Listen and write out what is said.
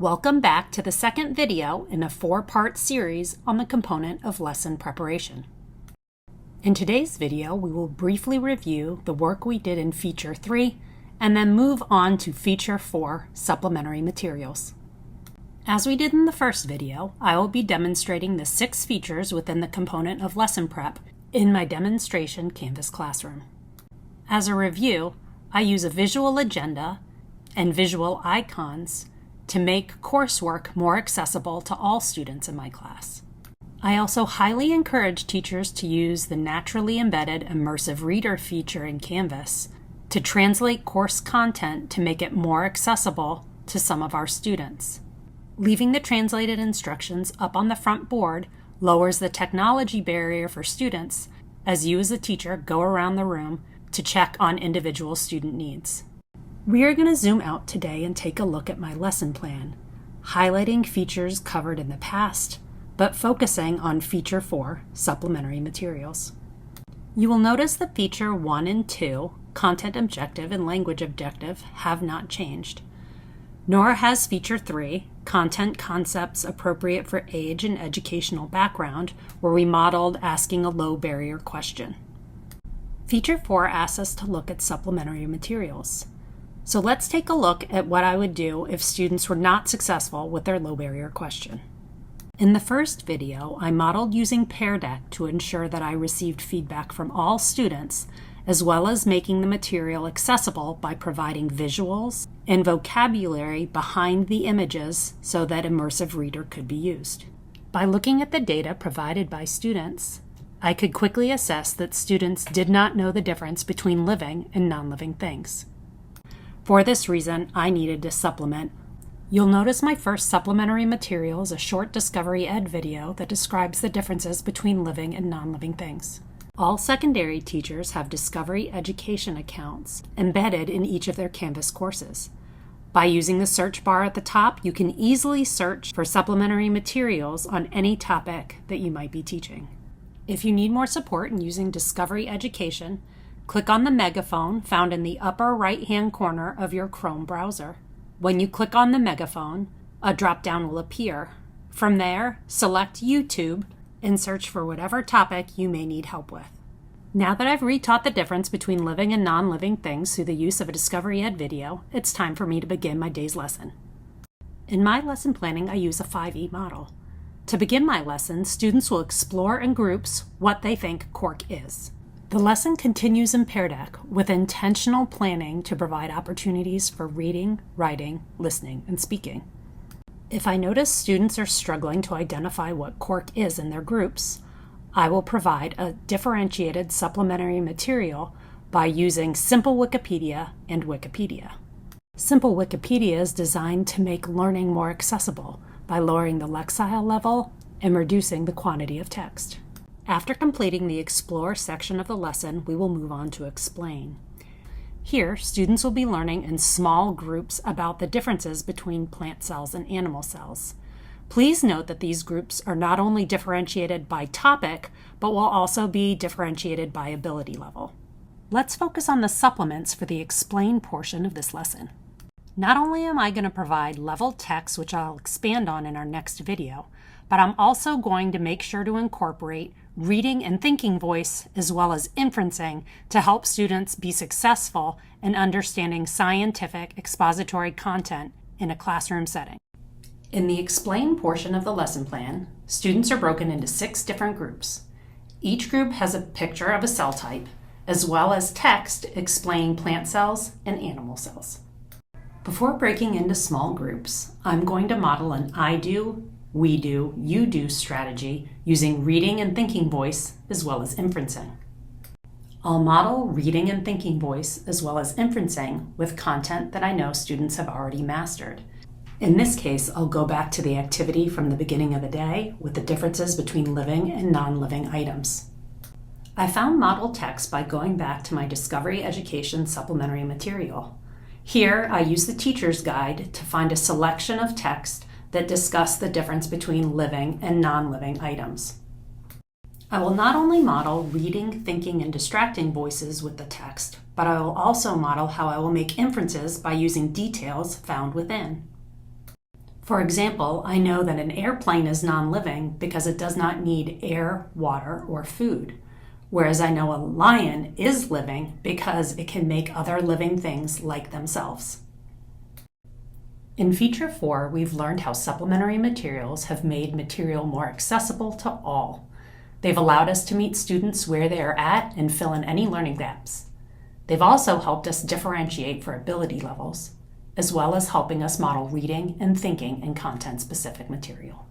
Welcome back to the second video in a four-part series on the component of lesson preparation. In today's video, we will briefly review the work we did in Feature 3 and then move on to Feature 4, Supplementary Materials. As we did in the first video, I will be demonstrating the 6 features within the component of lesson prep in my demonstration Canvas classroom. As a review, I use a visual agenda and visual icons to make coursework more accessible to all students in my class. I also highly encourage teachers to use the naturally embedded immersive reader feature in Canvas to translate course content to make it more accessible to some of our students. Leaving the translated instructions up on the front board lowers the technology barrier for students as you as a teacher go around the room to check on individual student needs. We are going to zoom out today and take a look at my lesson plan, highlighting features covered in the past, but focusing on Feature 4, Supplementary Materials. You will notice that Feature 1 and 2, Content Objective and Language Objective, have not changed. Nor has Feature 3, Content Concepts Appropriate for Age and Educational Background, where we modeled asking a low barrier question. Feature 4 asks us to look at supplementary materials. So let's take a look at what I would do if students were not successful with their low barrier question. In the first video, I modeled using Pear Deck to ensure that I received feedback from all students, as well as making the material accessible by providing visuals and vocabulary behind the images so that immersive reader could be used. By looking at the data provided by students, I could quickly assess that students did not know the difference between living and non-living things. For this reason, I needed to supplement. You'll notice my first supplementary material is a short Discovery Ed video that describes the differences between living and non-living things. All secondary teachers have Discovery Education accounts embedded in each of their Canvas courses. By using the search bar at the top, you can easily search for supplementary materials on any topic that you might be teaching. If you need more support in using Discovery Education, click on the megaphone found in the upper right-hand corner of your Chrome browser. When you click on the megaphone, a drop-down will appear. From there, select YouTube and search for whatever topic you may need help with. Now that I've retaught the difference between living and non-living things through the use of a Discovery Ed video, it's time for me to begin my day's lesson. In my lesson planning, I use a 5E model. To begin my lesson, students will explore in groups what they think cork is. The lesson continues in Pear Deck with intentional planning to provide opportunities for reading, writing, listening, and speaking. If I notice students are struggling to identify what cork is in their groups, I will provide a differentiated supplementary material by using Simple Wikipedia and Wikipedia. Simple Wikipedia is designed to make learning more accessible by lowering the lexile level and reducing the quantity of text. After completing the Explore section of the lesson, we will move on to Explain. Here, students will be learning in small groups about the differences between plant cells and animal cells. Please note that these groups are not only differentiated by topic, but will also be differentiated by ability level. Let's focus on the supplements for the Explain portion of this lesson. Not only am I going to provide level text, which I'll expand on in our next video, but I'm also going to make sure to incorporate reading and thinking voice as well as inferencing to help students be successful in understanding scientific expository content in a classroom setting. In the Explain portion of the lesson plan, students are broken into 6 different groups. Each group has a picture of a cell type, as well as text explaining plant cells and animal cells. Before breaking into small groups, I'm going to model an I do, we do, you do strategy using reading and thinking voice as well as inferencing. I'll model reading and thinking voice as well as inferencing with content that I know students have already mastered. In this case, I'll go back to the activity from the beginning of the day with the differences between living and non-living items. I found model text by going back to my Discovery Education supplementary material. Here, I use the teacher's guide to find a selection of text that discuss the difference between living and non-living items. I will not only model reading, thinking, and distracting voices with the text, but I will also model how I will make inferences by using details found within. For example, I know that an airplane is non-living because it does not need air, water, or food, whereas I know a lion is living because it can make other living things like themselves. In Feature 4, we've learned how supplementary materials have made material more accessible to all. They've allowed us to meet students where they are at and fill in any learning gaps. They've also helped us differentiate for ability levels, as well as helping us model reading and thinking in content-specific material.